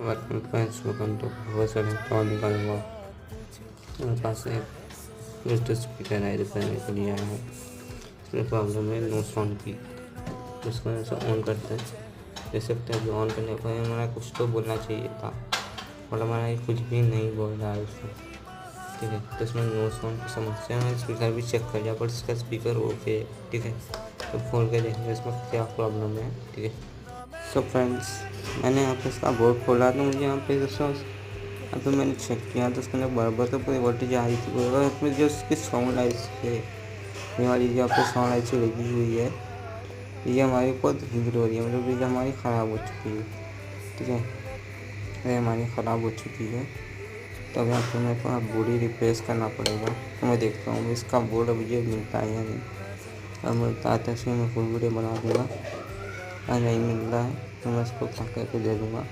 Friends welcome to बहुत सारे toll निकालूंगा। मेरे पास एक ब्लूटूथ स्पीकर है रिपेयरिंग के लिए आया है। इसमें प्रॉब्लम है नो साउंड की। उसको ऐसा ऑन करते हैं, देख सकते हैं। ऑन करने पर हमारा कुछ तो बोलना चाहिए था और हमारा ये कुछ भी नहीं बोल रहा है उसमें। ठीक है, तो इसमें नो साउंड की समस्या है। स्पीकर भी चेक कर लिया पर इसका स्पीकर ओके। ठीक है, तो खोल के देखेंगे इसमें क्या प्रॉब्लम है। ठीक है, तो फ्रेंड्स मैंने यहाँ पे इसका बोर्ड खोला तो मुझे यहाँ पे दोस्तों यहाँ पे मैंने चेक किया तो उसके अंदर बराबर तो पूरी वोल्टेज आ रही थी। और इसमें जो इसकी साउंड लाइट्स है, ये हमारी जो आपको साउंड लाइट्स लगी हुई है, ये हमारी बहुत धीरे हो रही है, मतलब ये हमारी ख़राब हो चुकी है। ठीक है, ये हमारी ख़राब हो चुकी है। तो अब यहाँ पर मेरे को बोर्ड ही रिप्लेस करना पड़ेगा। तो मैं देखता हूँ इसका बोर्ड अभी ये मिलता है या नहीं। अब मिलता है तो मैं फुल वीडियो बना दूँगा। नहीं मिल रहा है तो मैं इसको क्या करके दे दूँगा।